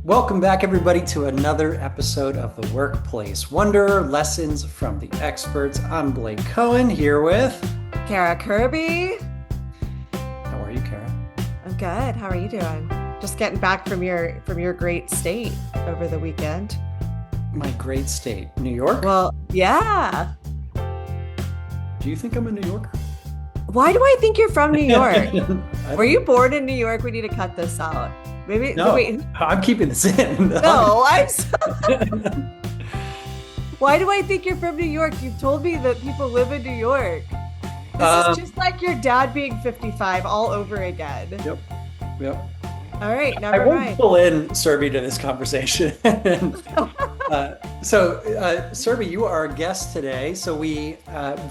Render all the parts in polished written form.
Welcome back, everybody, to another episode of The Workplace Wonder Lessons from the Experts. I'm Blake Cohen here with. Kara Kirby. How are you, Kara? I'm good. How are you doing? Just getting back from your great state over the weekend. My great state, New York. Well, yeah. Do you think I'm a New Yorker? Why do I think you're from New York? I Were don't you know. born in New York? We need to cut this out. Maybe No, wait. I'm keeping this in. No, why do I think you're from New York? You've told me that people live in New York. This is Um, just like your dad being 55 all over again. yep, yep. All right, I never won't mind. pull in Surbhi to this conversation. Surbhi, you are our guest today. So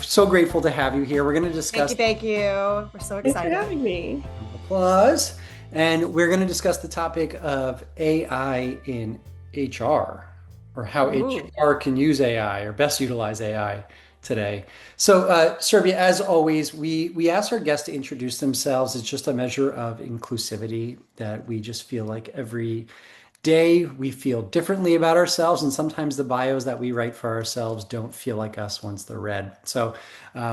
so grateful to have you here. We're going to Thank discuss you, thank you. We're so Thanks for excited. having me. applause. And we're going to discuss the topic of AI in HR, or how Ooh. HR can use AI or best utilize AI today. Surbhi, as always, we ask our guests to introduce themselves. It's just a measure of inclusivity that we just feel like every day we feel differently about ourselves, and sometimes the bios that we write for ourselves don't feel like us once they're read.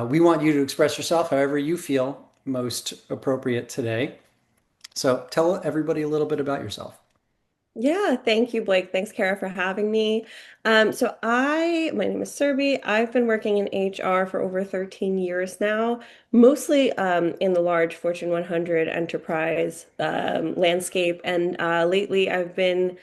We want you to express yourself however you feel most appropriate today. So tell everybody a little bit about yourself. Yeah, thank you, Blake. Thanks, Kara, for having me. My name is Surbhi. I've been working in HR for over 13 years now, mostly in the large Fortune 100 enterprise landscape. And lately, I've been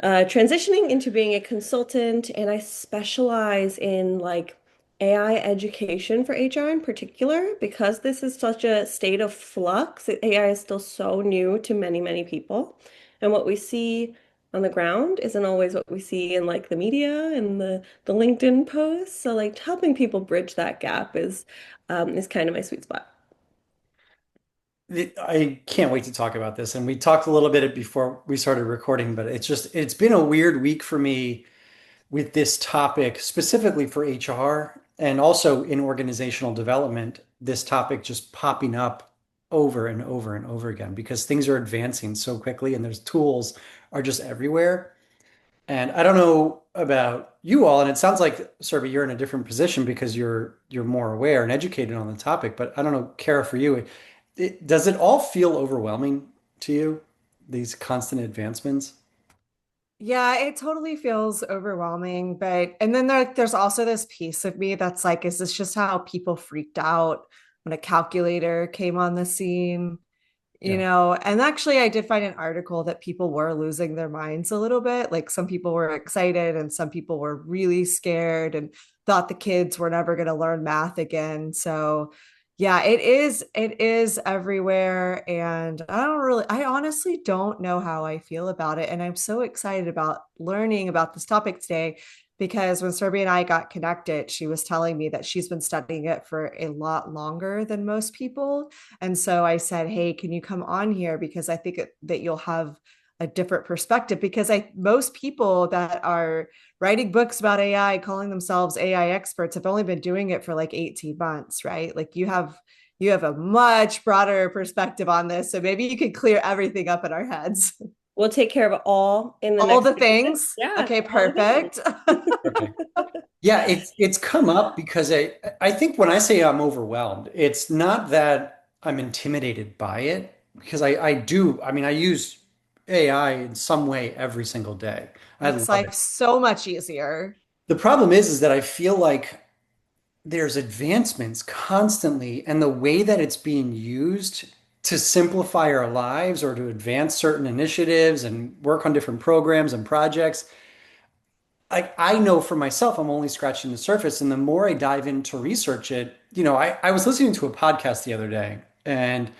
transitioning into being a consultant, and I specialize in like AI education for HR in particular, because this is such a state of flux. AI is still so new to many, many people. And what we see on the ground isn't always what we see in like the media and the LinkedIn posts. So like helping people bridge that gap is kind of my sweet spot. I can't wait to talk about this. And we talked a little bit before we started recording, but it's been a weird week for me with this topic, specifically for HR and also in organizational development, this topic just popping up over and over and over again because things are advancing so quickly and there's tools are just everywhere. And I don't know about you all, and it sounds like, Survey, you're in a different position because you're more aware and educated on the topic. But I don't know, Kara, for you, does it all feel overwhelming to you, these constant advancements? Yeah, it totally feels overwhelming, but and then there's also this piece of me that's like, is this just how people freaked out when a calculator came on the scene? Yeah. And actually I did find an article that people were losing their minds a little bit. Like some people were excited and some people were really scared and thought the kids were never going to learn math again. So yeah, it is everywhere. And I honestly don't know how I feel about it. And I'm so excited about learning about this topic today because when Serbia and I got connected, she was telling me that she's been studying it for a lot longer than most people. And so I said, "Hey, can you come on here because I think that you'll have a different perspective because I most people that are writing books about AI, calling themselves AI experts have only been doing it for like 18 months, right? Like you have a much broader perspective on this. So maybe you could clear everything up in our heads. We'll take care of it all in the All next the few minutes. things. Yeah, Okay, all the things. perfect. Perfect. Yeah, it's come up because I think when I say I'm overwhelmed, it's not that I'm intimidated by it because I mean I use AI in some way every single day. I Makes love life it. so much easier. The problem is that I feel like there's advancements constantly, and the way that it's being used to simplify our lives or to advance certain initiatives and work on different programs and projects. I know for myself, I'm only scratching the surface. And the more I dive in to research it, I was listening to a podcast the other day and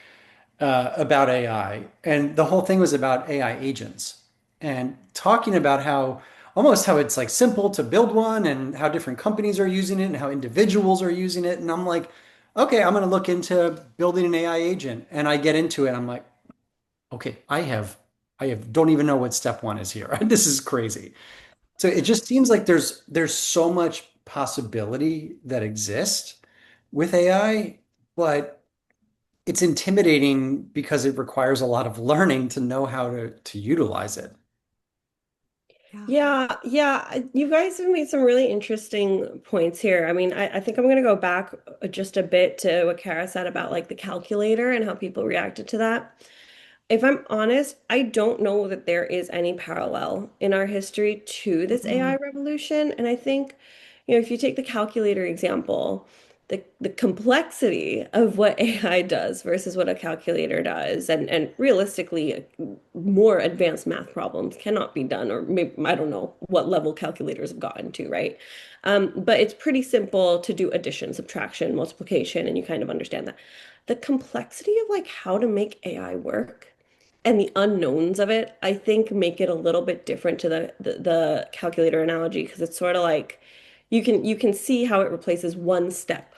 about AI, and the whole thing was about AI agents and talking about how it's like simple to build one and how different companies are using it and how individuals are using it. And I'm like, okay, I'm going to look into building an AI agent. And I get into it. I'm like, okay, I have don't even know what step one is here. This is crazy. So it just seems like there's so much possibility that exists with AI, but it's intimidating because it requires a lot of learning to know how to utilize it. Yeah. Yeah. You guys have made some really interesting points here. I mean, I think I'm going to go back just a bit to what Kara said about like the calculator and how people reacted to that. If I'm honest, I don't know that there is any parallel in our history to this AI Mhm. revolution. And I think, if you take the calculator example, the complexity of what AI does versus what a calculator does, and realistically, more advanced math problems cannot be done, or maybe I don't know what level calculators have gotten to, right? But it's pretty simple to do addition, subtraction, multiplication, and you kind of understand that. The complexity of like how to make AI work and the unknowns of it, I think make it a little bit different to the calculator analogy because it's sort of like you can see how it replaces one step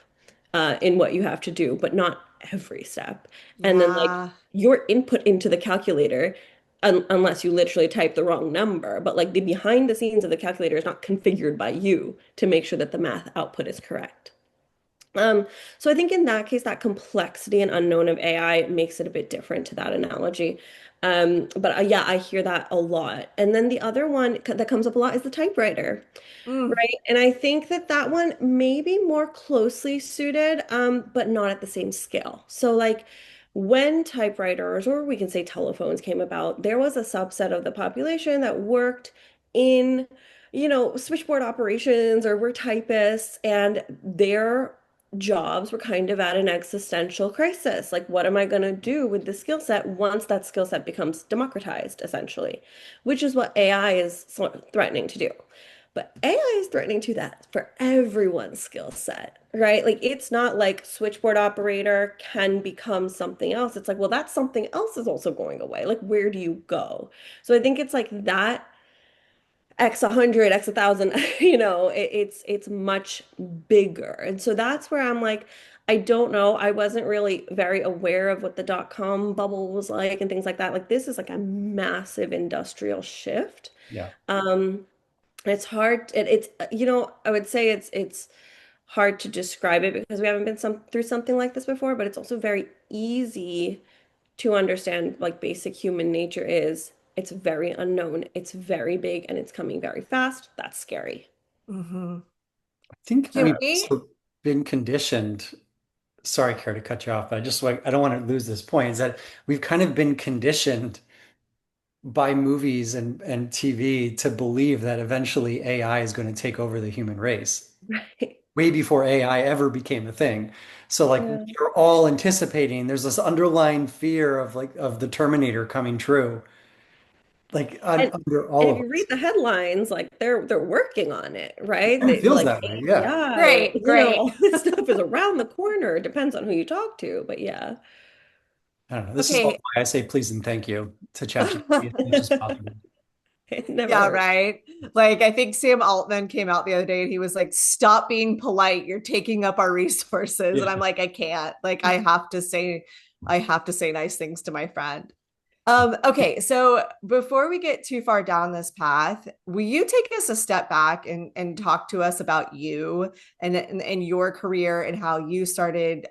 in what you have to do, but not every step. And then like Yeah. your input into the calculator, unless you literally type the wrong number, but like the behind the scenes of the calculator is not configured by you to make sure that the math output is correct. So I think in that case, that complexity and unknown of AI makes it a bit different to that analogy. But yeah, I hear that a lot. And then the other one that comes up a lot is the typewriter. Mm. Right. And I think that that one may be more closely suited, but not at the same scale. So, like when typewriters, or we can say telephones, came about, there was a subset of the population that worked in, switchboard operations or were typists, and their jobs were kind of at an existential crisis. Like, what am I going to do with the skill set once that skill set becomes democratized, essentially, which is what AI is threatening to do. But AI is threatening to do that for everyone's skill set, right? Like it's not like switchboard operator can become something else. It's like, well, that something else is also going away. Like, where do you go? So I think it's like that X 100, X 1,000, it's much bigger. And so that's where I'm like, I don't know. I wasn't really very aware of what the dot-com bubble was like and things like that. Like this is like a massive industrial shift. Yeah. Um, it's hard. I would say it's hard to describe it because we haven't been through something like this before, but it's also very easy to understand like basic human nature is it's very unknown, it's very big, and it's coming very fast. That's scary. Hmm. I think Can we've we? also been conditioned. Sorry, Care, to cut you off, but I don't want to lose this point, is that we've kind of been conditioned by movies and TV to believe that eventually AI is going to take over the human race, Right. way before AI ever became a thing. So like Yeah. we're all anticipating there's this underlying fear of the Terminator coming true, like And under and all if of you read us. the headlines, like they're working on it, It right? kind of They feels like that way, yeah. AGI, or Great, great. all this stuff is around the corner. It depends on who you talk to, but yeah. I don't know. This is Okay. also why I say please and thank you to ChatGPT as much as possible. It never Yeah, hurts. right. Like I think Sam Altman came out the other day and he was like, "Stop being polite. You're taking up our resources." And I'm Yeah. like, I can't. Like I have to say nice things to my friend. Okay, so before we get too far down this path, will you take us a step back and talk to us about you and your career and how you started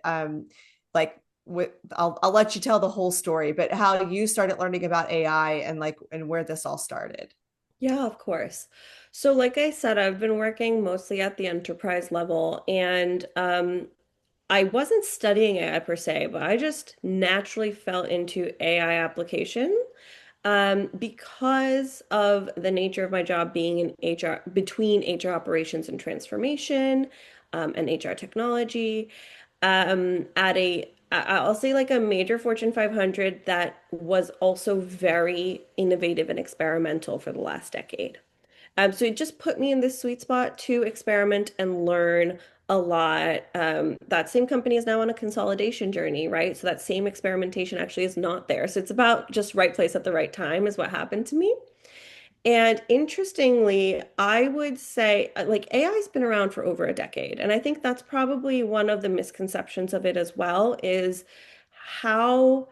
like with I'll let you tell the whole story, but how you started learning about AI and like and where this all started. Yeah, of course. So, like I said, I've been working mostly at the enterprise level, and I wasn't studying AI per se, but I just naturally fell into AI application because of the nature of my job being in HR, between HR operations and transformation, and HR technology, I'll say like a major Fortune 500 that was also very innovative and experimental for the last decade. So it just put me in this sweet spot to experiment and learn a lot. That same company is now on a consolidation journey, right? So that same experimentation actually is not there. So it's about just right place at the right time is what happened to me. And interestingly, I would say like AI's been around for over a decade. And I think that's probably one of the misconceptions of it as well is how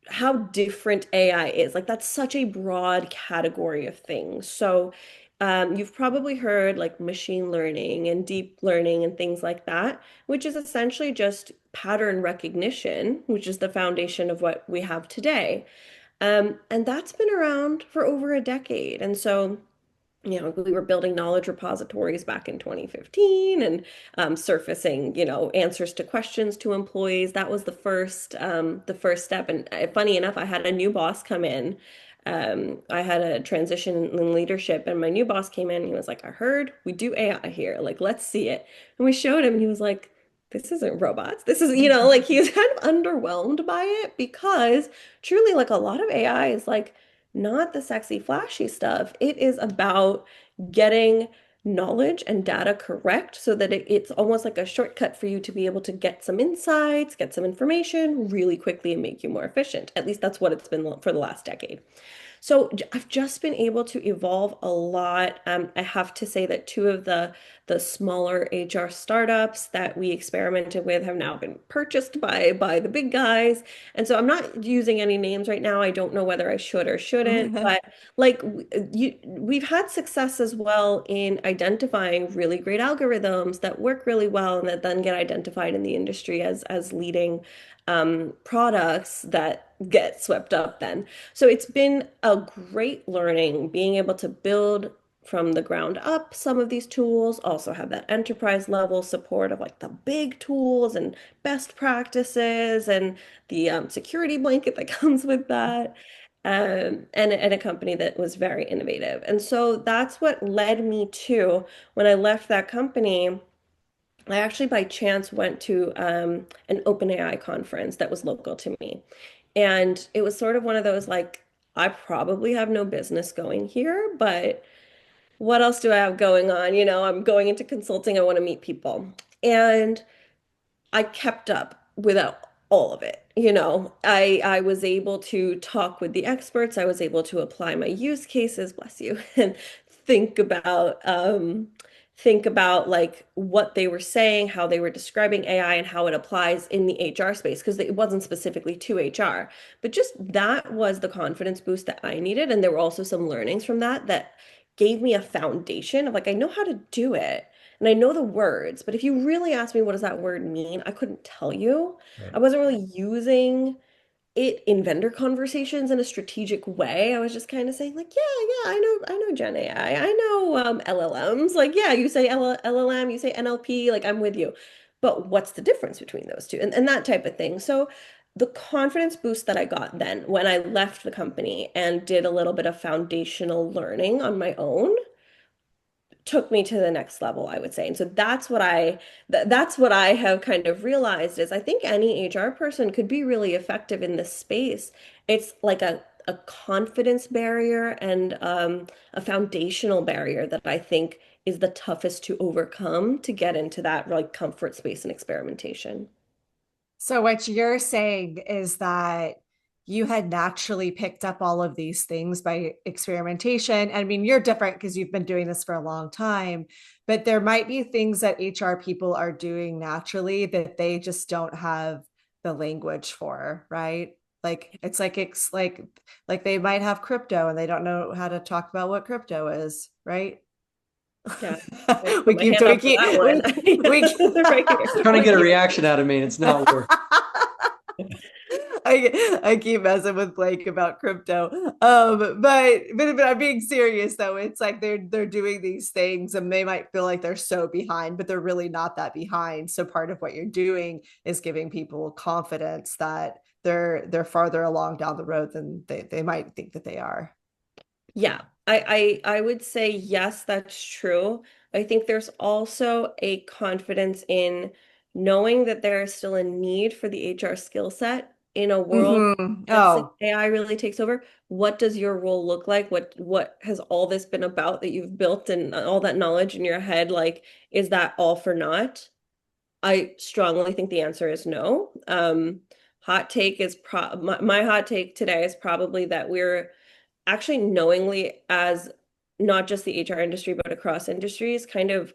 how different AI is. Like that's such a broad category of things. So you've probably heard like machine learning and deep learning and things like that, which is essentially just pattern recognition, which is the foundation of what we have today. And that's been around for over a decade. And so We were building knowledge repositories back in 2015 and surfacing, answers to questions to employees. That was the first step. And funny enough, I had a new boss come in. I had a transition in leadership, and my new boss came in. And he was like, "I heard we do AI here. Like, let's see it." And we showed him, and he was like, "This isn't robots. This is, like he was kind of underwhelmed by it because truly, like a lot of AI is like not the sexy, flashy stuff. It is about getting knowledge and data correct so that it's almost like a shortcut for you to be able to get some insights, get some information really quickly and make you more efficient. At least that's what it's been for the last decade. So I've just been able to evolve a lot. I have to say that two of the smaller HR startups that we experimented with have now been purchased by the big guys. And so I'm not using any names right now. I don't know whether I should or shouldn't, but like we've had success as well in identifying really great algorithms that work really well and that then get identified in the industry as leading products that get swept up then. So it's been a great learning being able to build from the ground up some of these tools, also have that enterprise level support of like the big tools and best practices and the security blanket that comes with that. And a company that was very innovative. And so that's what led me to when I left that company. I actually by chance went to an OpenAI conference that was local to me. And it was sort of one of those like, I probably have no business going here, but what else do I have going on? I'm going into consulting. I want to meet people. And I kept up without all of it. I was able to talk with the experts. I was able to apply my use cases, bless you, and think about think about like what they were saying, how they were describing AI and how it applies in the HR space because it wasn't specifically to HR. But just that was the confidence boost that I needed. And there were also some learnings from that gave me a foundation of like I know how to do it. And I know the words, but if you really ask me what does that word mean, I couldn't tell you. I Right. wasn't really using it in vendor conversations in a strategic way. I was just kind of saying like, yeah, I know Gen AI. I know LLMs. Like, yeah, you say LLM, you say NLP, like I'm with you. But what's the difference between those two? And that type of thing. So the confidence boost that I got then when I left the company and did a little bit of foundational learning on my own took me to the next level, I would say. And so that's what I have kind of realized is I think any HR person could be really effective in this space. It's like a confidence barrier and a foundational barrier that I think is the toughest to overcome to get into that like comfort space and experimentation. So what you're saying is that you had naturally picked up all of these things by experimentation. I mean, you're different because you've been doing this for a long time, but there might be things that HR people are doing naturally that they just don't have the language for, right? Like it's like they might have crypto and they don't know how to talk about what crypto is, right? Yeah, I put we my keep hand we up for keep that one. we Right here. Trying to get a reaction out of me, and it's not working. I keep messing with Blake about crypto. But I'm being serious though. It's like they're doing these things and they might feel like they're so behind, but they're really not that behind. So part of what you're doing is giving people confidence that they're farther along down the road than they might think that they are. Yeah, I would say yes, that's true. I think there's also a confidence in knowing that there is still a need for the HR skill set in a world Mm-hmm. that say Oh, AI really takes over. What does your role look like? What has all this been about that you've built and all that knowledge in your head? Like, is that all for naught? I strongly think the answer is no. Hot take is my hot take today is probably that we're actually knowingly as not just the HR industry, but across industries, kind of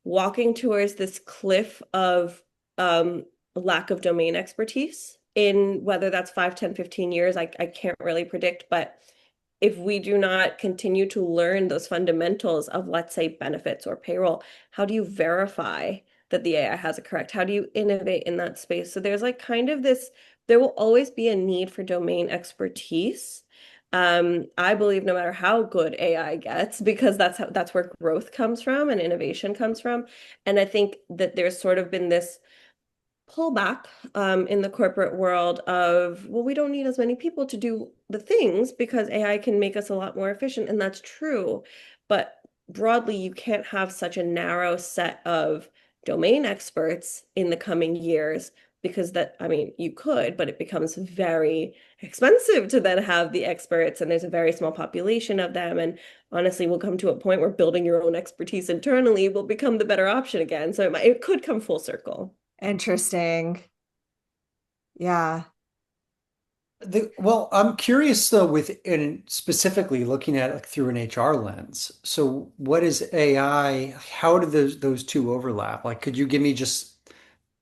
walking towards this cliff of lack of domain expertise in whether that's 5, 10, 15 years. I can't really predict, but if we do not continue to learn those fundamentals of, let's say, benefits or payroll, how do you verify that the AI has it correct? How do you innovate in that space? So there's like kind of this, there will always be a need for domain expertise. I believe no matter how good AI gets, because that's where growth comes from and innovation comes from. And I think that there's sort of been this pullback in the corporate world of, well, we don't need as many people to do the things because AI can make us a lot more efficient. And that's true. But broadly, you can't have such a narrow set of domain experts in the coming years because that, I mean, you could, but it becomes very expensive to then have the experts, and there's a very small population of them. And honestly, we'll come to a point where building your own expertise internally will become the better option again. So it could come full circle. Interesting. Yeah. Well, I'm curious though, with in specifically looking at it through an HR lens. So, what is AI? How do those two overlap? Like, could you give me just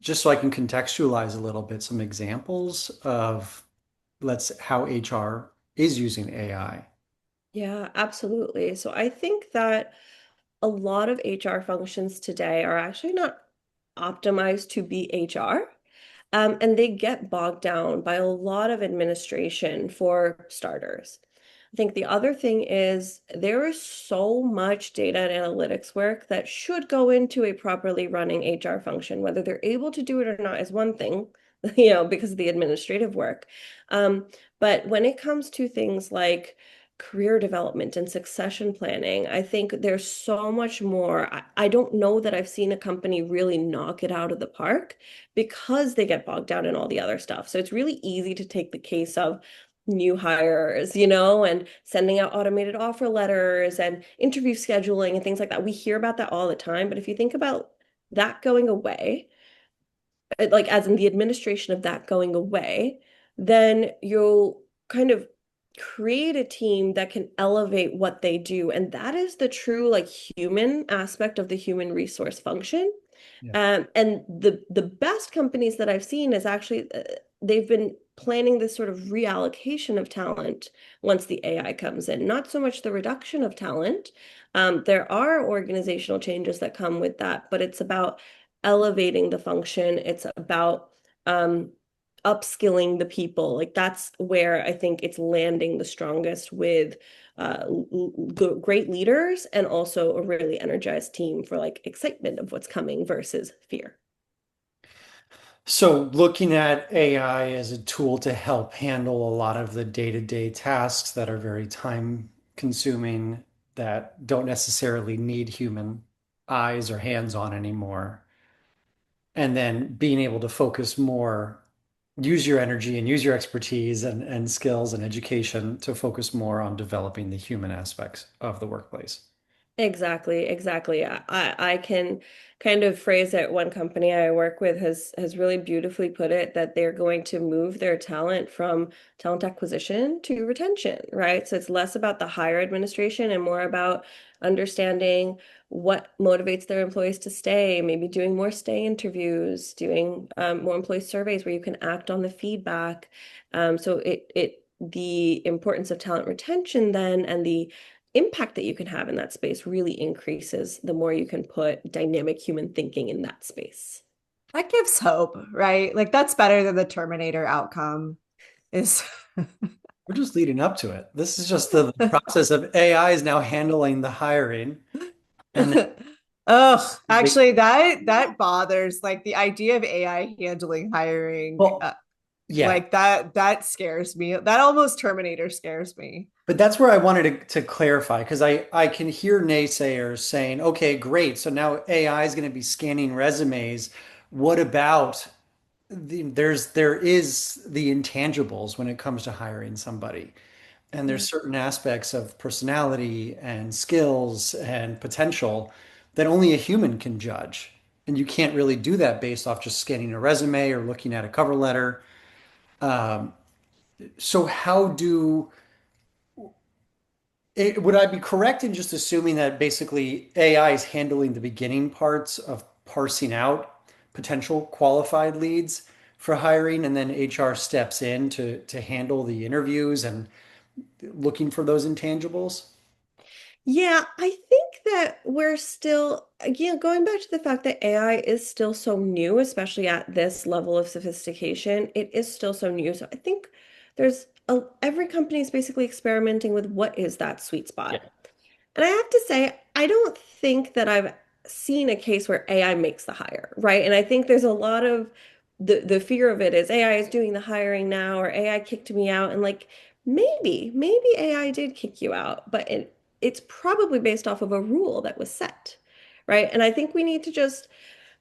so I can contextualize a little bit some examples of let's how HR is using AI? Yeah, absolutely. So I think that a lot of HR functions today are actually not optimized to be HR. And they get bogged down by a lot of administration for starters. I think the other thing is there is so much data and analytics work that should go into a properly running HR function. Whether they're able to do it or not is one thing, because of the administrative work. Um, but when it comes to things like career development and succession planning, I think there's so much more. I don't know that I've seen a company really knock it out of the park because they get bogged down in all the other stuff. So it's really easy to take the case of new hires, and sending out automated offer letters and interview scheduling and things like that. We hear about that all the time. But if you think about that going away, like as in the administration of that going away, then you'll kind of create a team that can elevate what they do. And that is the true like human aspect of the human resource function. Yeah. And the best companies that I've seen is actually they've been planning this sort of reallocation of talent once the AI comes in, not so much the reduction of talent. There are organizational changes that come with that, but it's about elevating the function. It's about um, upskilling the people. Like that's where I think it's landing the strongest with great leaders and also a really energized team for like excitement of what's coming versus fear. So, looking at AI as a tool to help handle a lot of the day-to-day tasks that are very time consuming, that don't necessarily need human eyes or hands on anymore. And then being able to focus more, use your energy and use your expertise and skills and education to focus more on developing the human aspects of the workplace. Exactly, exactly. I can kind of phrase it. One company I work with has really beautifully put it that they're going to move their talent from talent acquisition to retention, right? So it's less about the hire administration and more about understanding what motivates their employees to stay, maybe doing more stay interviews, doing more employee surveys where you can act on the feedback. So the importance of talent retention then and the impact that you can have in that space really increases the more you can put dynamic human thinking in that space. That gives hope, right? Like that's better than the Terminator outcome is. We're just leading up to it. This is just the process of AI is now handling the hiring. And Ugh, then actually that bothers like the idea of AI handling hiring well, yeah, like that scares me. That almost Terminator scares me. but that's where I wanted to clarify because I can hear naysayers saying, okay, great. So now AI is going to be scanning resumes. What about there is the intangibles when it comes to hiring somebody. And Yeah. there's certain aspects of personality and skills and potential that only a human can judge. And you can't really do that based off just scanning a resume or looking at a cover letter. Um, so how do would I be correct in just assuming that basically AI is handling the beginning parts of parsing out potential qualified leads for hiring, and then HR steps in to handle the interviews and looking for those intangibles? Yeah, I think that we're still, again, going back to the fact that AI is still so new, especially at this level of sophistication, it is still so new. So I think there's every company is basically experimenting with what is that sweet Yeah. spot. And I have to say, I don't think that I've seen a case where AI makes the hire, right? And I think there's a lot of the fear of it is AI is doing the hiring now, or AI kicked me out. And like maybe AI did kick you out, but it's probably based off of a rule that was set, right? And I think we need to just,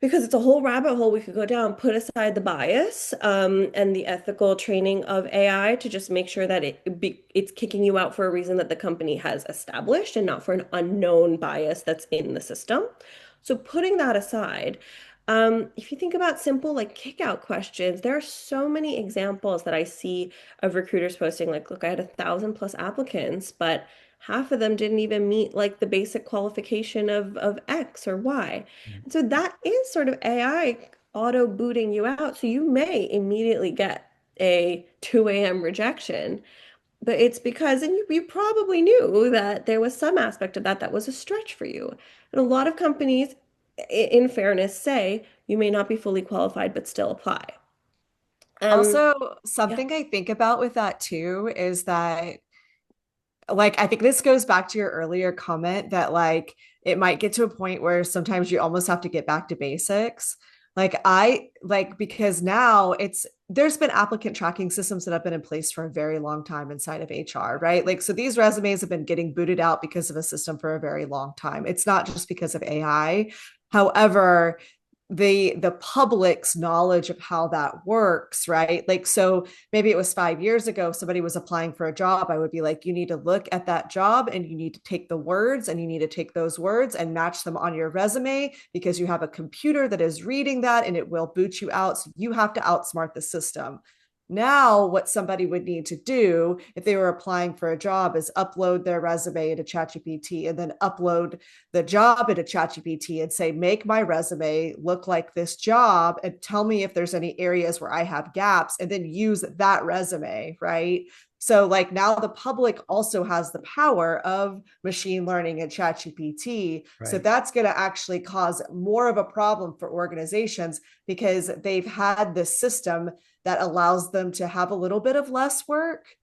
because it's a whole rabbit hole we could go down, put aside the bias and the ethical training of AI to just make sure that it's kicking you out for a reason that the company has established and not for an unknown bias that's in the system. So putting that aside, if you think about simple like kick out questions, there are so many examples that I see of recruiters posting like, look, I had 1,000+ applicants, but half of them didn't even meet like the basic qualification of X or Y. And so that is sort of AI auto booting you out. So you may immediately get a 2 a.m. rejection, but it's because, and you probably knew that there was some aspect of that that was a stretch for you. And a lot of companies, in fairness, say you may not be fully qualified, but still apply. Um, Also, yeah. something I think about with that too is that, like, I think this goes back to your earlier comment that, like, it might get to a point where sometimes you almost have to get back to basics. Because now there's been applicant tracking systems that have been in place for a very long time inside of HR, right? Like, so these resumes have been getting booted out because of a system for a very long time. It's not just because of AI. However, the public's knowledge of how that works, right? Like, so maybe it was 5 years ago, somebody was applying for a job, I would be like, you need to look at that job and you need to take the words and you need to take those words and match them on your resume because you have a computer that is reading that and it will boot you out. So you have to outsmart the system. Now, what somebody would need to do if they were applying for a job is upload their resume into ChatGPT and then upload the job into ChatGPT and say, make my resume look like this job and tell me if there's any areas where I have gaps, and then use that resume, right? So, like, now the public also has the power of machine learning and ChatGPT. So Right. that's going to actually cause more of a problem for organizations because they've had this system that allows them to have a little bit of less work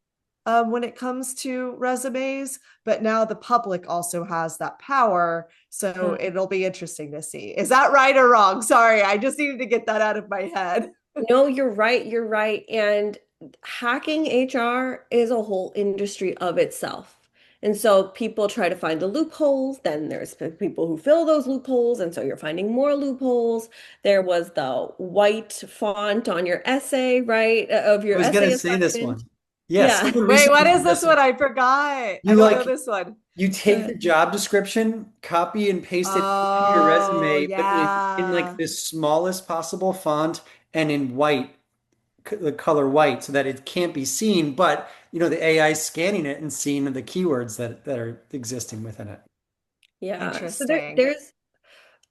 when it comes to resumes, but now the public also has that power. So it'll be interesting to see. Is that right or wrong? Sorry, I just needed to get that out of my head. No, you're right. You're right. And hacking HR is a whole industry of itself. And so people try to find the loopholes. Then there's people who fill those loopholes. And so you're finding more loopholes. There was the white font on your essay, right? Of I your was gonna essay say this assignment. one. Yeah, Yeah. someone Wait, recently what is did this this. one? I forgot. I You don't know like this one. you Go take the ahead. job description, copy and paste it into your Oh, resume, but in like yeah. this smallest possible font and in white, the color white, so that it can't be seen. But the AI is scanning it and seeing the keywords that are existing within it. Yeah. So Interesting. there's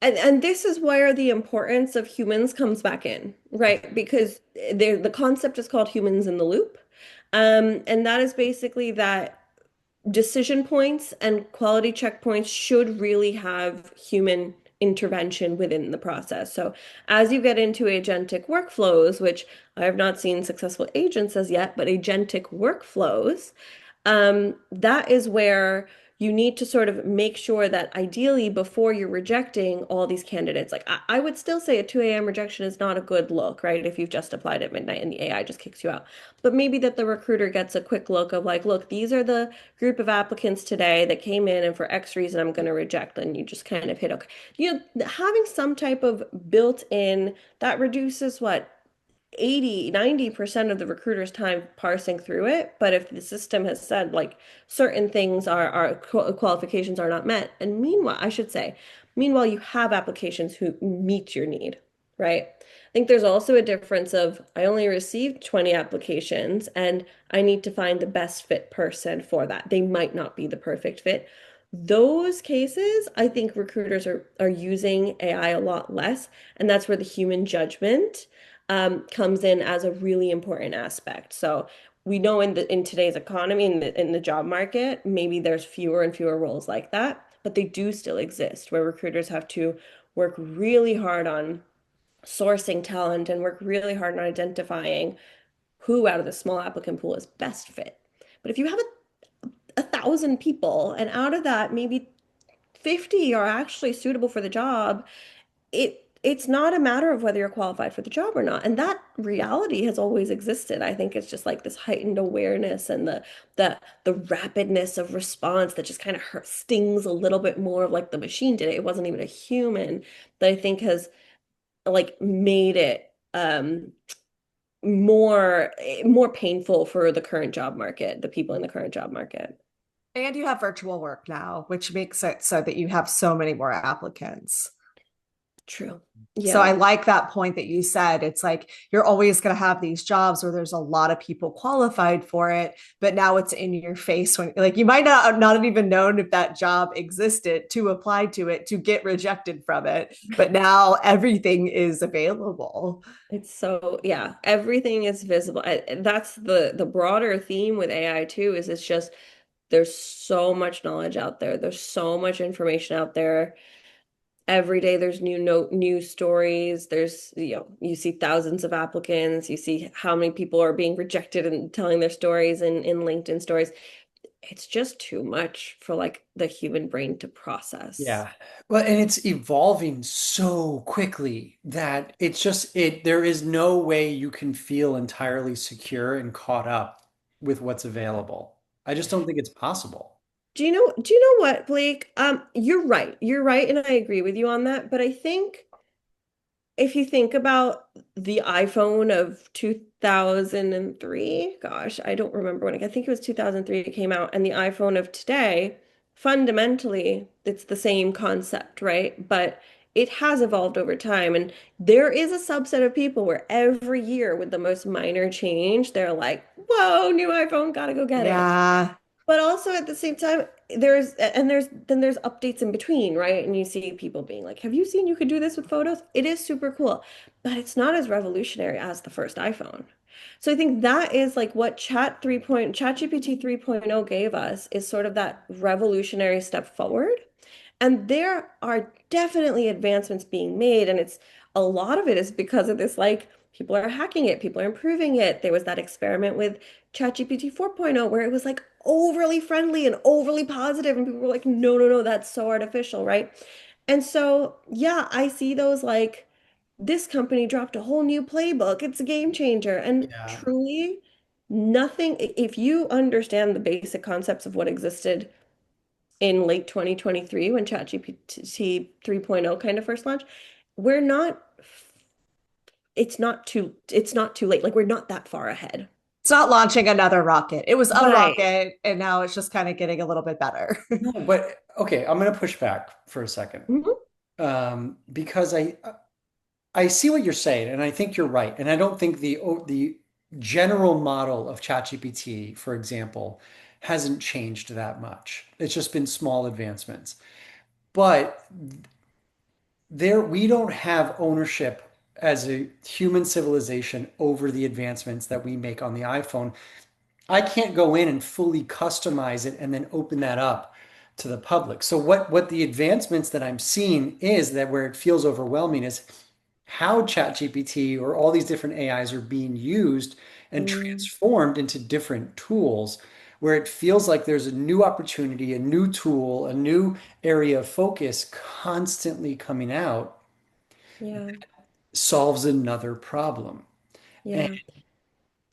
and this is where the importance of humans comes back in, right? Because the concept is called humans in the loop. And that is basically that decision points and quality checkpoints should really have human intervention within the process. So as you get into agentic workflows, which I have not seen successful agents as yet, but agentic workflows, that is where you need to sort of make sure that ideally before you're rejecting all these candidates, like I would still say a 2 a.m. rejection is not a good look, right? If you've just applied at midnight and the AI just kicks you out. But maybe that the recruiter gets a quick look of like, look, these are the group of applicants today that came in and for X reason I'm going to reject. And you just kind of hit okay. Having some type of built-in that reduces what 80-90% of the recruiter's time parsing through it. But if the system has said like certain things are qualifications are not met, and meanwhile, I should say, meanwhile, you have applications who meet your need, right? I think there's also a difference of I only received 20 applications and I need to find the best fit person for that. They might not be the perfect fit. Those cases, I think recruiters are using AI a lot less, and that's where the human judgment comes in as a really important aspect. So we know in today's economy, in the job market, maybe there's fewer and fewer roles like that, but they do still exist where recruiters have to work really hard on sourcing talent and work really hard on identifying who out of the small applicant pool is best fit. But if you have a thousand people and out of that, maybe 50 are actually suitable for the job, it's not a matter of whether you're qualified for the job or not. And that reality has always existed. I think it's just like this heightened awareness and the rapidness of response that just kind of hurt, stings a little bit more of like the machine did it. It wasn't even a human that I think has like made it more painful for the current job market, the people in the current job market. And you have virtual work now, which makes it so that you have so many more applicants. True. So Yeah. I like that point that you said. It's like you're always going to have these jobs where there's a lot of people qualified for it, but now it's in your face when like you might not have even known if that job existed to apply to it to get rejected from it, but now everything is available. It's so, yeah, everything is visible. That's the broader theme with AI too, is it's just there's so much knowledge out there. There's so much information out there. Every day there's new stories. There's, you see thousands of applicants. You see how many people are being rejected and telling their stories in LinkedIn stories. It's just too much for like the human brain to process. Yeah. Well, and it's evolving so quickly that there is no way you can feel entirely secure and caught up with what's available. I just don't think it's possible. Do you know what, Blake? You're right. You're right, and I agree with you on that. But I think if you think about the iPhone of 2003, gosh, I don't remember when, I think it was 2003 it came out, and the iPhone of today, fundamentally, it's the same concept, right? But it has evolved over time. And there is a subset of people where every year with the most minor change, they're like, whoa, new iPhone, gotta go get it. Yeah. But also at the same time, there's updates in between, right? And you see people being like, "Have you seen you could do this with photos?" It is super cool, but it's not as revolutionary as the first iPhone. So I think that is like what ChatGPT 3.0 gave us is sort of that revolutionary step forward. And there are definitely advancements being made, and it's a lot of it is because of this, like people are hacking it, people are improving it. There was that experiment with ChatGPT 4.0 where it was like overly friendly and overly positive, and people were like, no, no, no, that's so artificial, right? And so, yeah, I see those like this company dropped a whole new playbook. It's a game changer. And Yeah. truly, nothing, if you understand the basic concepts of what existed in late 2023 when ChatGPT 3.0 kind of first launched, we're not it's not too late. Like we're not that far ahead. It's not launching another rocket. It was a Right. rocket, and now it's just kind of getting a little bit better. No, but okay, I'm going to push back for a second. Mhm. Because I see what you're saying, and I think you're right. And I don't think the general model of ChatGPT, for example, hasn't changed that much. It's just been small advancements. But there, we don't have ownership as a human civilization over the advancements that we make on the iPhone. I can't go in and fully customize it and then open that up to the public. So what the advancements that I'm seeing is that where it feels overwhelming is how ChatGPT or all these different AIs are being used and Mm, transformed into different tools where it feels like there's a new opportunity, a new tool, a new area of focus constantly coming out yeah, solves another problem. And yeah,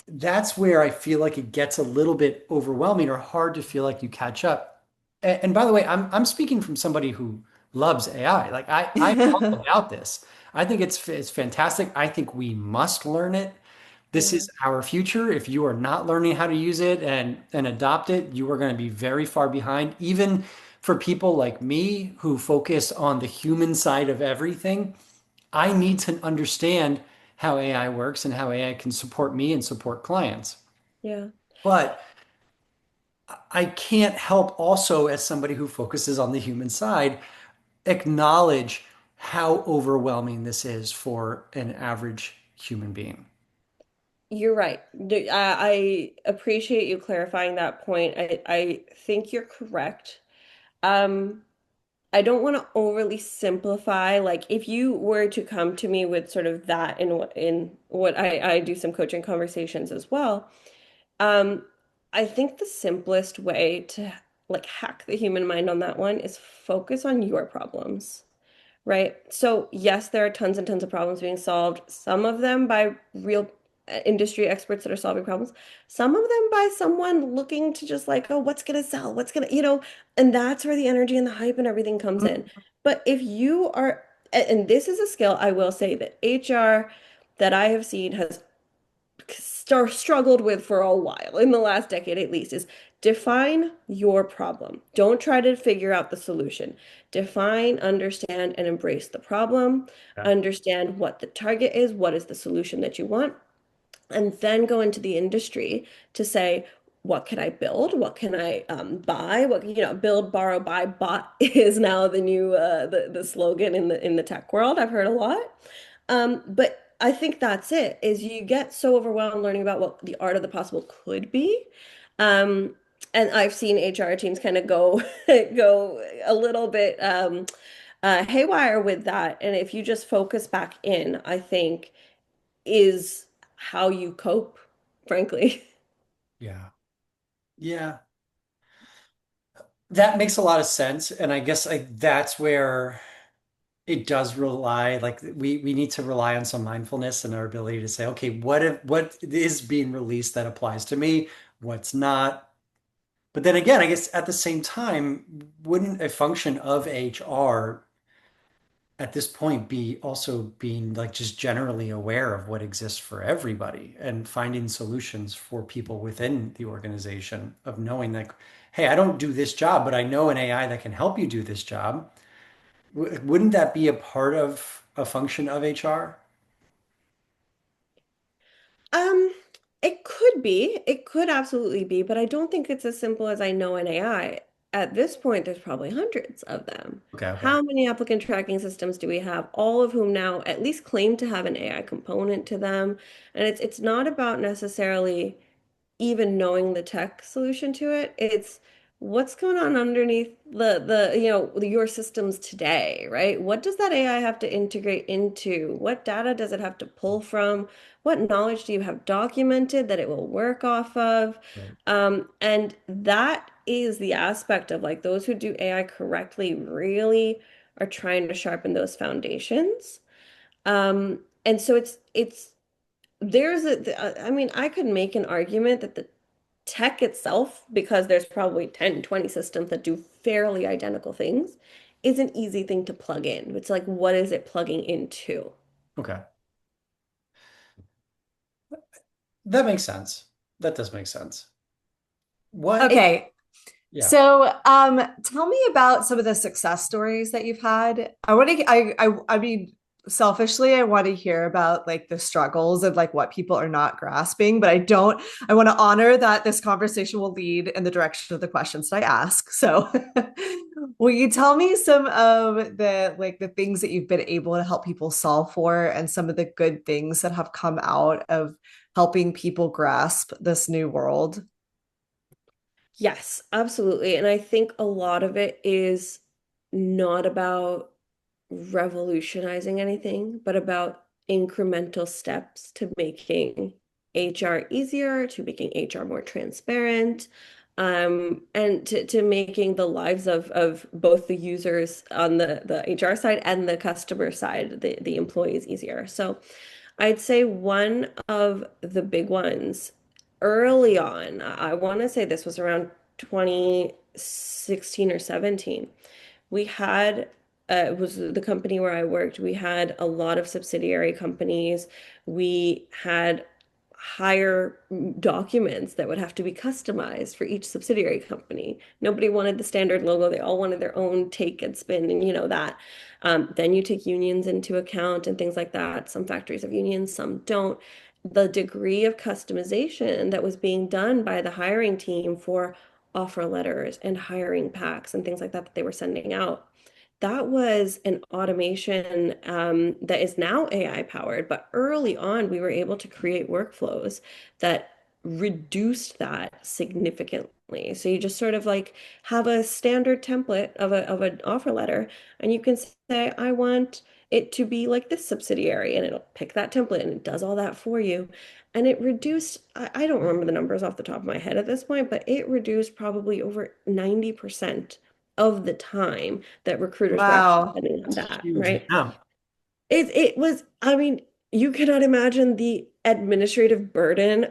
that's where I feel like it gets a little bit overwhelming or hard to feel like you catch up. And by the way, I'm speaking from somebody who loves AI. Like I'm all about this. I think it's fantastic. I think we must learn it. This yeah, is our future. If you are not learning how to use it and adopt it, you are going to be very far behind. Even for people like me who focus on the human side of everything, I need to understand how AI works and how AI can support me and support clients. yeah. But I can't help also, as somebody who focuses on the human side, acknowledge how overwhelming this is for an average human being. You're right. I appreciate you clarifying that point. I think you're correct. Um, I don't want to overly simplify. Like if you were to come to me with sort of that in what I do some coaching conversations as well. Um, I think the simplest way to like hack the human mind on that one is focus on your problems. Right. So, yes, there are tons and tons of problems being solved, some of them by real industry experts that are solving problems, some of them by someone looking to just like, oh, what's going to sell? What's going to, and that's where the energy and the hype and everything comes in. But if you are, and this is a skill I will say that HR that I have seen has struggled with for a while, in the last decade at least, is define your problem. Don't try to figure out the solution. Define, understand, and embrace the problem. Yeah. Understand what the target is, what is the solution that you want, and then go into the industry to say, what can I build? What can I buy? What, build, borrow, buy, bot is now the new the slogan in the tech world. I've heard a lot. But I think that's it, is you get so overwhelmed learning about what the art of the possible could be. Um, and I've seen HR teams kind of go go a little bit haywire with that. And if you just focus back in, I think is how you cope, frankly. Yeah. Yeah. That makes a lot of sense. And I guess that's where it does rely, like we need to rely on some mindfulness and our ability to say, okay, what is being released that applies to me, what's not. But then again, I guess at the same time, wouldn't a function of HR at this point be also being like just generally aware of what exists for everybody and finding solutions for people within the organization of knowing like, hey, I don't do this job, but I know an AI that can help you do this job. Wouldn't that be a part of a function of HR? Um, it could be. It could absolutely be, but I don't think it's as simple as I know an AI. At this point, there's probably hundreds of them. Okay, okay. How many applicant tracking systems do we have? All of whom now at least claim to have an AI component to them. And it's not about necessarily even knowing the tech solution to it. It's what's going on underneath your systems today, right? What does that AI have to integrate into? What data does it have to pull from? What knowledge do you have documented that it will work off of? Right. And that is the aspect of like those who do AI correctly really are trying to sharpen those foundations. And so it's I mean, I could make an argument that the tech itself, because there's probably 10, 20 systems that do fairly identical things, is an easy thing to plug in. It's like, what is it plugging into? Okay. That makes sense. That does make sense. What? It, Okay. Yeah. So, tell me about some of the success stories that you've had. I mean, selfishly, I want to hear about like the struggles and like what people are not grasping, but I want to honor that this conversation will lead in the direction of the questions that I ask. So, will you tell me some of the things that you've been able to help people solve for and some of the good things that have come out of helping people grasp this new world? yes, absolutely. And I think a lot of it is not about revolutionizing anything, but about incremental steps to making HR easier, to making HR more transparent, and to making the lives of both the users on the HR side and the customer side, the employees easier. So I'd say one of the big ones early on, I want to say this was around 2016 or 17. We had it was the company where I worked. We had a lot of subsidiary companies. We had hire documents that would have to be customized for each subsidiary company. Nobody wanted the standard logo. They all wanted their own take and spin, and you know that. Then you take unions into account and things like that. Some factories have unions, some don't. The degree of customization that was being done by the hiring team for offer letters and hiring packs and things like that that they were sending out, that was an automation that is now AI powered, but early on we were able to create workflows that reduced that significantly. So you just sort of like have a standard template of an offer letter, and you can say, I want it to be like this subsidiary, and it'll pick that template and it does all that for you. And it reduced, I don't remember the numbers off the top of my head at this point, but it reduced probably over 90% of the time that recruiters were actually Wow. spending on It's a that, huge right? amount. It was, I mean, you cannot imagine the administrative burden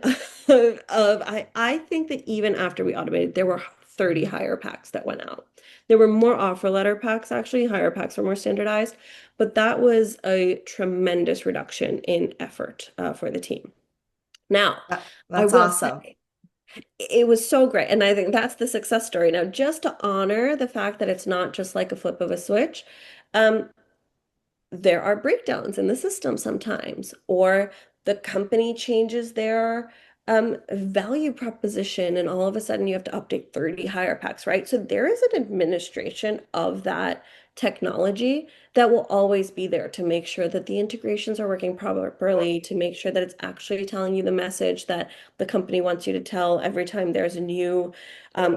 I think that even after we automated, there were 30 hire packs that went out. There were more offer letter packs, actually. Hire packs were more standardized, but that was a tremendous reduction in effort for the team. Now, I That's will awesome. say it was so great. And I think that's the success story. Now, just to honor the fact that it's not just like a flip of a switch, um, there are breakdowns in the system sometimes, or the company changes their value proposition, and all of a sudden you have to update 30 hire packs, right? So there is an administration of that technology that will always be there to make sure that the integrations are working properly, to make sure that it's actually telling you the message that the company wants you to tell every time there's a new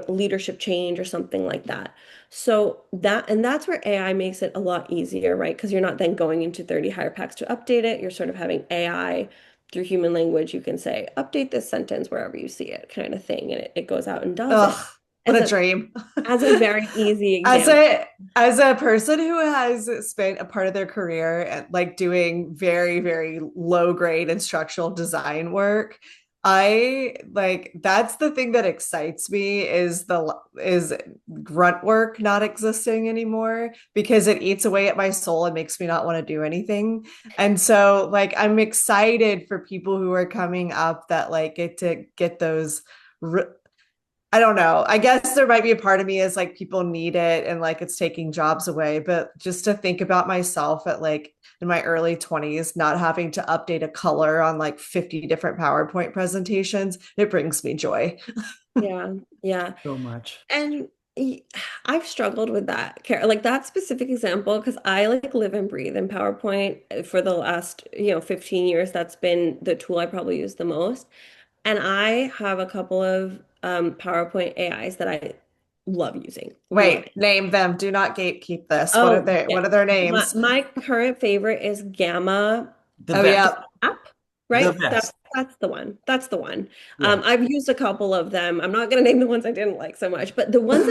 leadership change or something like that. So that's where AI makes it a lot easier, right? Because you're not then going into 30 hire packs to update it. You're sort of having AI through human language. You can say, update this sentence wherever you see it, kind of thing. And it goes out and does it Ugh, what as a a dream. very easy As example. a person who has spent a part of their career at like doing very, very low grade instructional design work, I like that's the thing that excites me is grunt work not existing anymore because it eats away at my soul and makes me not want to do anything. And so like I'm excited for people who are coming up that like get to get those I don't know. I guess there might be a part of me is like people need it and like it's taking jobs away, but just to think about myself at like in my early 20s, not having to update a color on like 50 different PowerPoint presentations, it brings me joy. Yeah, yeah. So much. And y- I've struggled with that, like that specific example, because I like live and breathe in PowerPoint for the last, 15 years. That's been the tool I probably use the most. And I have a couple of PowerPoint AIs that I love using. Love Wait, it. name them. Do not gatekeep this. Oh, What yeah. are their My names? my current favorite is Gamma, The Oh best. the yeah. app, The right? best. That's the one. That's the one. Yeah. I've used a couple of them. I'm not going to name the ones I didn't like so much, but the ones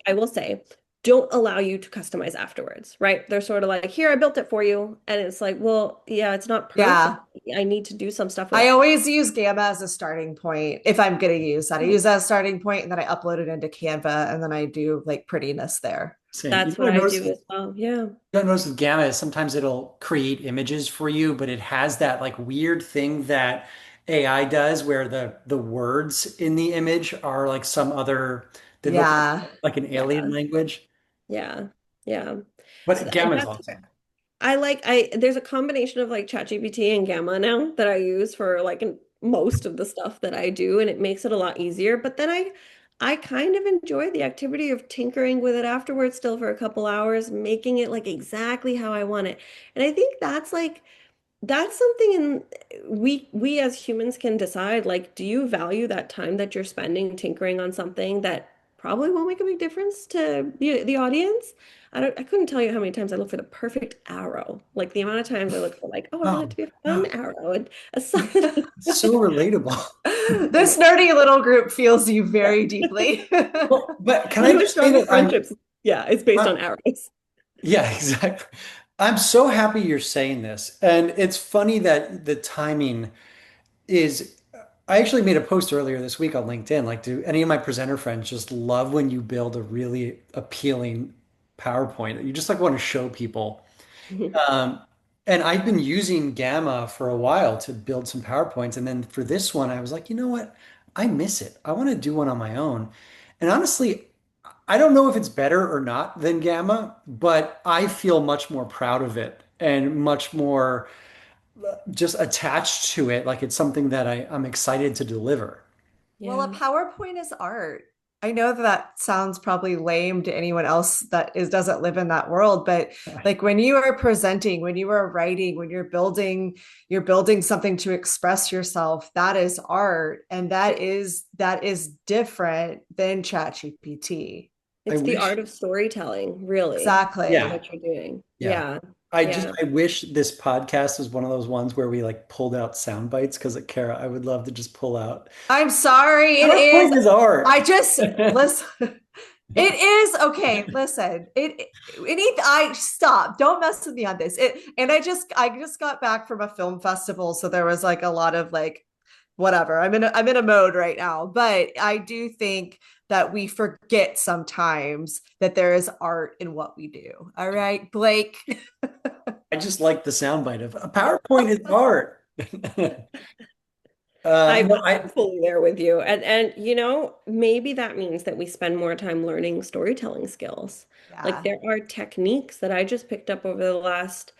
I will say don't allow you to customize afterwards, right? They're sort of like, here, I built it for you. And it's like, well, yeah, it's not perfect. Yeah. I need to do some stuff with I it. always use Gamma as a starting point if I'm going to use that. I use that as a starting point and then I upload it into Canva and then I do like prettiness there. Same. That's what I do as well. Yeah. You notice with Gamma is sometimes it'll create images for you, but it has that like weird thing that AI does where the words in the image are like some other, they look Yeah. like an alien Yeah. language. Yeah. Yeah. So But Gamma is that's awesome. there's a combination of like ChatGPT and Gamma now that I use for like most of the stuff that I do, and it makes it a lot easier. But then I kind of enjoy the activity of tinkering with it afterwards still for a couple hours, making it like exactly how I want it. And I think that's something in we as humans can decide, like, do you value that time that you're spending tinkering on something that probably won't make a big difference to the audience? I couldn't tell you how many times I look for the perfect arrow. Like the amount of times I look for like, oh, I want it Oh, to be a fun no. arrow and a solid. It's so relatable. This nerdy little group feels you Yeah. very deeply. Well, but can One I of my just say strongest that friendships, yeah, it's based I'm on arrows. yeah, exactly. I'm so happy you're saying this. And it's funny that the timing is I actually made a post earlier this week on LinkedIn. Like, do any of my presenter friends just love when you build a really appealing PowerPoint? You just like want to show people. Um, and I've been using Gamma for a while to build some PowerPoints. And then for this one, I was like, you know what? I miss it. I want to do one on my own. And honestly, I don't know if it's better or not than Gamma, but I feel much more proud of it and much more just attached to it. Like it's something that I'm excited to deliver. Well, a Yeah. PowerPoint is art. I know that that sounds probably lame to anyone else that is doesn't live in that world, but like when you are presenting, when you are writing, when you're building something to express yourself, that is art, and that is different than ChatGPT. I It's the art wish, of storytelling, really, is Exactly. yeah, what you're doing. yeah. Yeah. I Yeah. I wish this podcast was one of those ones where we like pulled out sound bites because Kara, I would love to just pull out. I'm sorry, it is. PowerPoint is art. I just listen. It is okay. Listen, it needs. I stop. Don't mess with me on this. It and I just got back from a film festival, so there was like a lot of like whatever. I'm in a mode right now, but I do think that we forget sometimes that there is art in what we do. All right, Blake. I just like the soundbite of a PowerPoint is art. I'm No, I I'm fully there with you. And maybe that means that we spend more time learning storytelling skills. Like Yeah. there are techniques that I just picked up over the last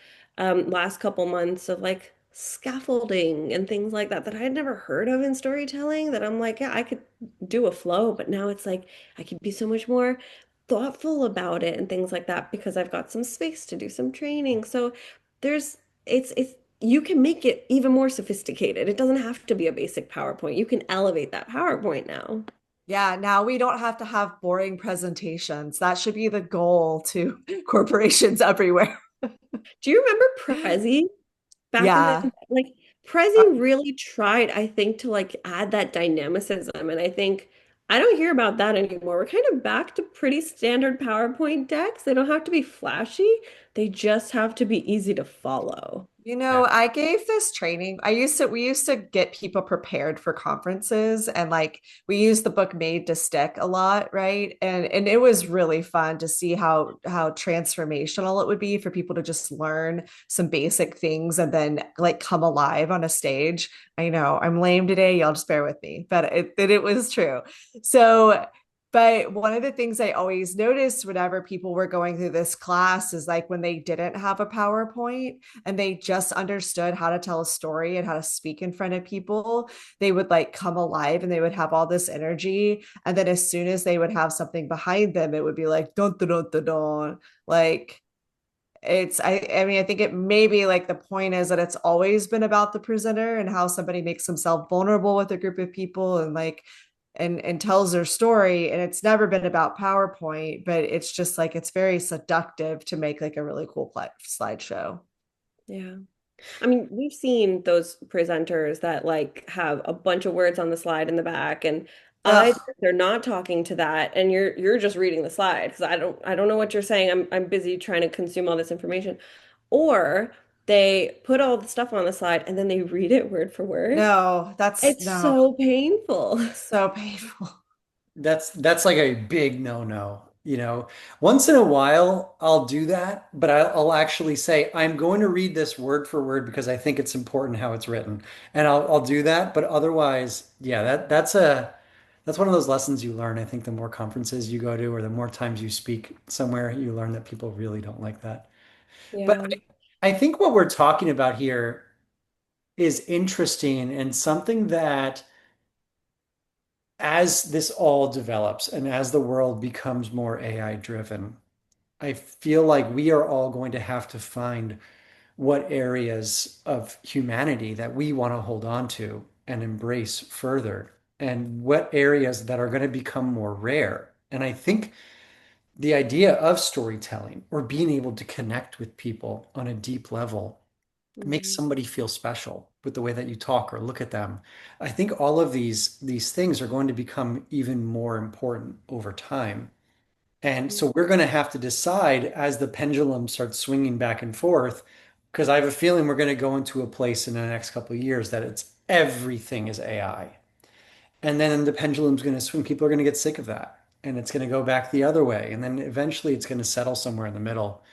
couple months of like scaffolding and things like that that I had never heard of in storytelling that I'm like, yeah, I could do a flow, but now it's like I could be so much more thoughtful about it and things like that because I've got some space to do some training. So there's it's you can make it even more sophisticated. It doesn't have to be a basic PowerPoint. You can elevate that PowerPoint now. Yeah, now we don't have to have boring presentations. That should be the goal to corporations everywhere. Do you remember Prezi back in Yeah. the like Prezi really tried, I think, to like add that dynamicism. And I think I don't hear about that anymore. We're kind of back to pretty standard PowerPoint decks. They don't have to be flashy. They just have to be easy to follow. yeah. I gave this training. We used to get people prepared for conferences and like we used the book Made to Stick a lot, right? And it was really fun to see how transformational it would be for people to just learn some basic things and then like come alive on a stage. I know I'm lame today, y'all just bear with me, but it was true. So but one of the things I always noticed whenever people were going through this class is like when they didn't have a PowerPoint and they just understood how to tell a story and how to speak in front of people, they would like come alive and they would have all this energy. And then as soon as they would have something behind them, it would be like dun dun dun dun dun. Like I mean I think it maybe like the point is that it's always been about the presenter and how somebody makes themselves vulnerable with a group of people and like and tells their story, and it's never been about PowerPoint, but it's just like it's very seductive to make like a really cool slideshow. Yeah. I mean, we've seen those presenters that like have a bunch of words on the slide in the back and either Ugh. they're not talking to that and you're just reading the slide because I don't know what you're saying. I'm busy trying to consume all this information. Or they put all the stuff on the slide and then they read it word for word. No, that's It's no, so painful. so painful. That's like a big no-no. Once in a while I'll do that, but I'll actually say I'm going to read this word for word because I think it's important how it's written, and I'll do that. But otherwise, yeah, that's one of those lessons you learn. I think the more conferences you go to, or the more times you speak somewhere, you learn that people really don't like that. But Yeah. I think what we're talking about here is interesting and something that as this all develops and as the world becomes more AI driven, I feel like we are all going to have to find what areas of humanity that we want to hold on to and embrace further, and what areas that are going to become more rare. And I think the idea of storytelling or being able to connect with people on a deep level makes Mhm. somebody feel special with the way that you talk or look at them. I think all of these things are going to become even more important over time. And so we're going to have to decide as the pendulum starts swinging back and forth, because I have a feeling we're going to go into a place in the next couple of years that it's everything is AI. And then the pendulum's going to swing. People are going to get sick of that. And it's going to go back the other way. And then eventually it's going to settle somewhere in the middle.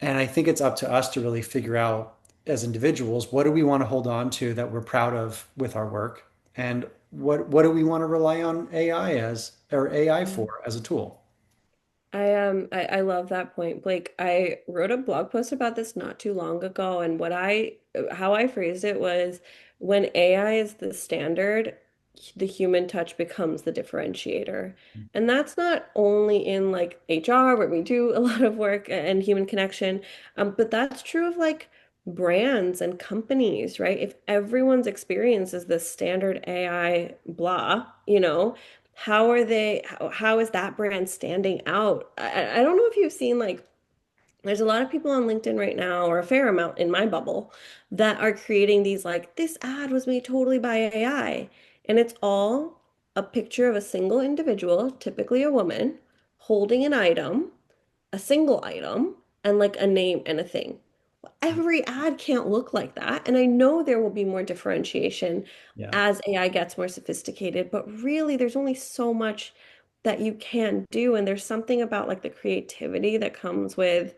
And I think it's up to us to really figure out as individuals, what do we want to hold on to that we're proud of with our work? And what do we want to rely on AI as or AI for as a tool? I love that point, Blake. I wrote a blog post about this not too long ago, and what I how I phrased it was when AI is the standard, the human touch becomes the differentiator. And that's not only in like HR, where we do a lot of work and human connection, but that's true of like brands and companies, right? If everyone's experience is the standard AI blah, how are they, how is that brand standing out? I don't know if you've seen like there's a lot of people on LinkedIn right now, or a fair amount in my bubble, that are creating these like, this ad was made totally by AI. And it's all a picture of a single individual, typically a woman, holding an item, a single item, and like a name and a thing. Every ad can't look like that. And I know there will be more differentiation Yeah. as AI gets more sophisticated, but really there's only so much that you can do. And there's something about like the creativity that comes with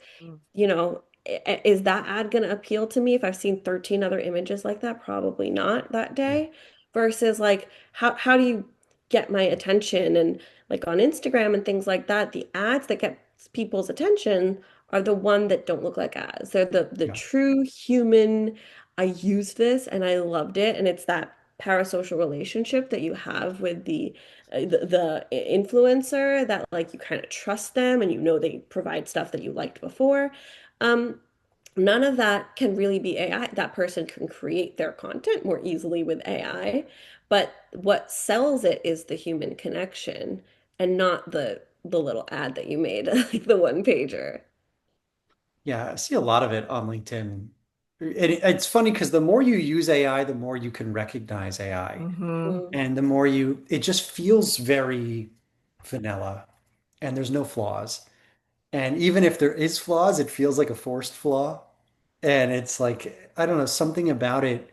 is that ad going to appeal to me if I've seen 13 other images like that? Probably not that Yeah. day. Versus like how do you get my attention? And like on Instagram and things like that, the ads that get people's attention are the one that don't look like ads. They're the Yeah. true human. I used this and I loved it, and it's that parasocial relationship that you have with the influencer, that like you kind of trust them and they provide stuff that you liked before. Um, None of that can really be AI. That person can create their content more easily with AI, but what sells it is the human connection and not the little ad that you made, like the one pager. Yeah, I see a lot of it on LinkedIn. It's funny because the more you use AI, the more you can recognize AI. Hmm. Mm. And the more it just feels very vanilla and there's no flaws. And even if there is flaws, it feels like a forced flaw. And it's like, I don't know, something about it,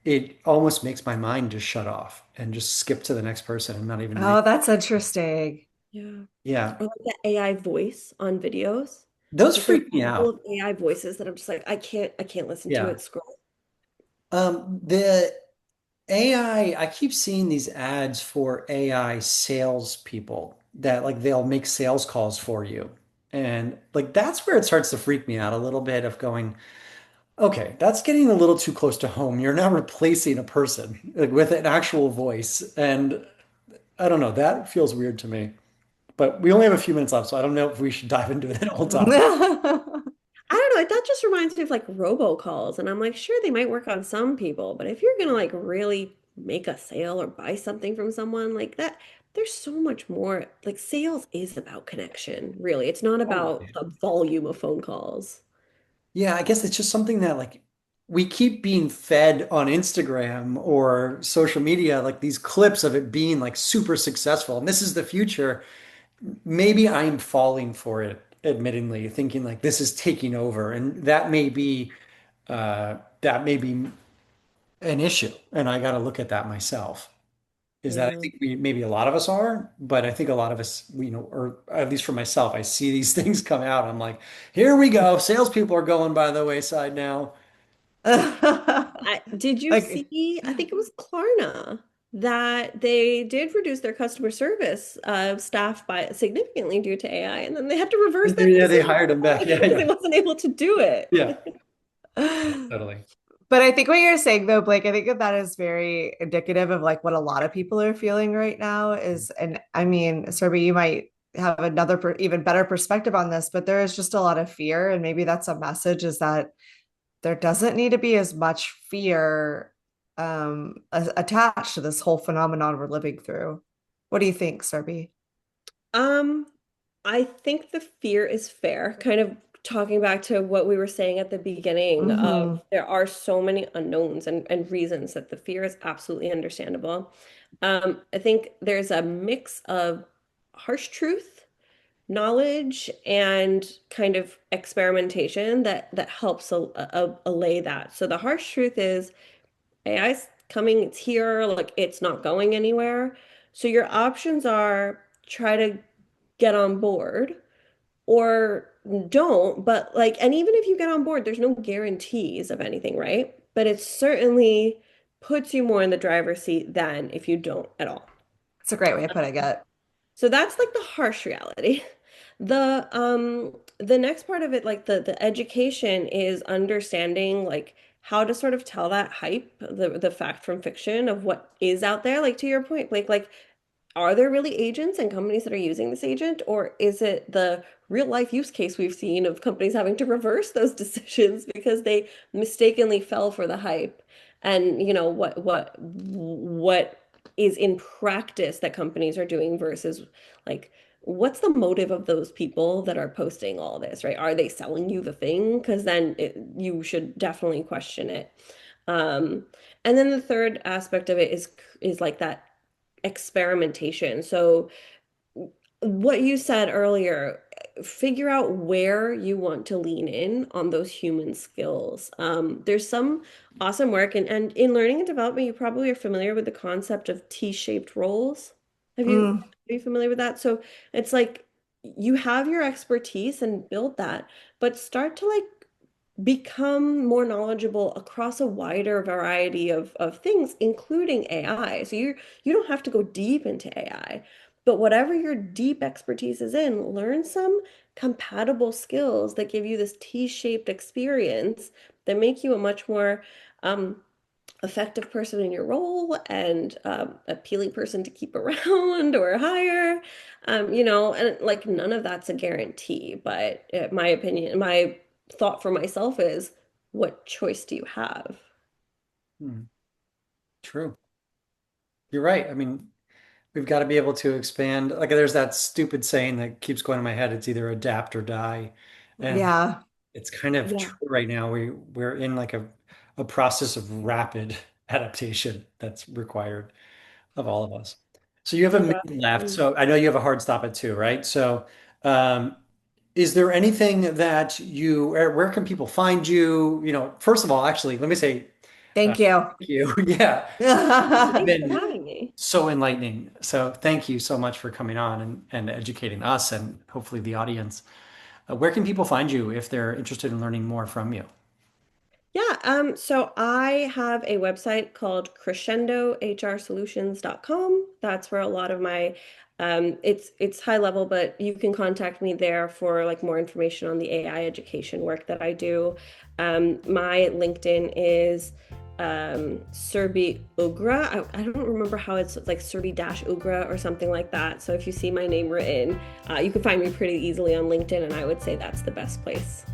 it almost makes my mind just shut off and just skip to the next person and not even read. Oh, that's interesting. Yeah. Yeah. Or like the AI voice on videos. Those Like there's freak me a couple out. of AI voices that I'm just like, I can't listen to Yeah. it. Scroll. The AI, I keep seeing these ads for AI salespeople that like they'll make sales calls for you. And like that's where it starts to freak me out a little bit of going, okay, that's getting a little too close to home. You're now replacing a person like, with an actual voice. And I don't know, that feels weird to me. But we only have a few minutes left, so I don't know if we should dive into that whole topic. I don't know. That just reminds me of like robocalls. And I'm like, sure, they might work on some people, but if you're gonna like really make a sale or buy something from someone like that, there's so much more. Like sales is about connection, really. It's not about Totally. the volume of phone calls. Yeah, I guess it's just something that like we keep being fed on Instagram or social media, like these clips of it being like super successful. And this is the future. Maybe I'm falling for it, admittingly, thinking like this is taking over. And that may be an issue. And I got to look at that myself. Is that I Yeah. think maybe a lot of us are, but I think a lot of us, or at least for myself, I see these things come out. I'm like, here we go. Salespeople are going by the wayside now. Did you Like, see? I think it was Klarna that they did reduce their customer service staff by significantly due to AI, and then they had to reverse that Yeah, they decision hired him back. Yeah, because they yeah, wasn't able to do it. yeah, totally. but I think what you're saying though, Blake, I think that that is very indicative of like what a lot of people are feeling right now is, and I mean, Survey, you might have another even better perspective on this, but there is just a lot of fear, and maybe that's a message is that there doesn't need to be as much fear attached to this whole phenomenon we're living through. What do you think, Survey? Um, I think the fear is fair. Kind of talking back to what we were saying at the beginning of Hmm. there are so many unknowns and reasons that the fear is absolutely understandable. I think there's a mix of harsh truth, knowledge, and kind of experimentation that helps allay that. So the harsh truth is AI's coming, it's here, like it's not going anywhere. So your options are try to get on board or don't, but like, and even if you get on board, there's no guarantees of anything, right? But it certainly puts you more in the driver's seat than if you don't at all. It's a great way of putting it. So that's like the harsh reality. The next part of it, like the education is understanding like how to sort of tell that hype, the fact from fiction of what is out there. Like to your point, Blake, like are there really agents and companies that are using this agent, or is it the real life use case we've seen of companies having to reverse those decisions because they mistakenly fell for the hype? And what is in practice that companies are doing versus like what's the motive of those people that are posting all this, right? Are they selling you the thing? Because then you should definitely question it. Um, and then the third aspect of it is like that experimentation. So what you said earlier, figure out where you want to lean in on those human skills. There's some awesome work, and in learning and development, you probably are familiar with the concept of T-shaped roles. Mm, Are you familiar with that? So it's like you have your expertise and build that, but start to like become more knowledgeable across a wider variety of things, including AI. So you don't have to go deep into AI, but whatever your deep expertise is in, learn some compatible skills that give you this T-shaped experience that make you a much more um, effective person in your role and appealing person to keep around or hire. And like none of that's a guarantee, but my opinion, my thought for myself is, what choice do you have? Hmm. True. You're right. I mean, we've got to be able to expand. Like there's that stupid saying that keeps going in my head. It's either adapt or die. And yeah. it's kind of Yeah. true right now. We're in like a process of rapid adaptation that's required of all of us. So you have a minute left. Exactly. So I know you have a hard stop at 2, right? So um, is there anything that where can people find you? First of all, actually, let me say Thank you. thank you. Yeah. It's Thanks for been having me. so enlightening. So thank you so much for coming on and educating us and hopefully the audience. Where can people find you if they're interested in learning more from you? Yeah, so I have a website called crescendohrsolutions.com. That's where a lot of my it's high level, but you can contact me there for like more information on the AI education work that I do. My LinkedIn is Surbhi Ugra. I don't remember how it's like Surbhi-Ugra or something like that. So if you see my name written, you can find me pretty easily on LinkedIn, and I would say that's the best place.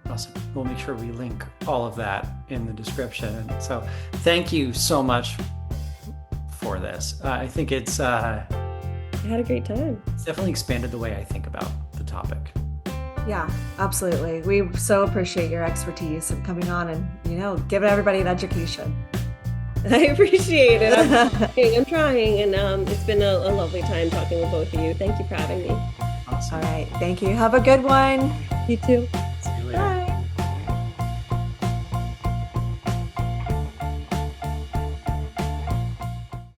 Awesome. We'll make sure we link all of that in the description. And so thank you so much for this. I think I had a great time. it's definitely expanded the way I think about the topic. Yeah, absolutely. We so appreciate your expertise and coming on and, giving everybody an education. I appreciate it. I'm trying, and it's been a lovely time talking with both of you. Thank you for having me. All Awesome. right. Thank you. Have a good one. You too.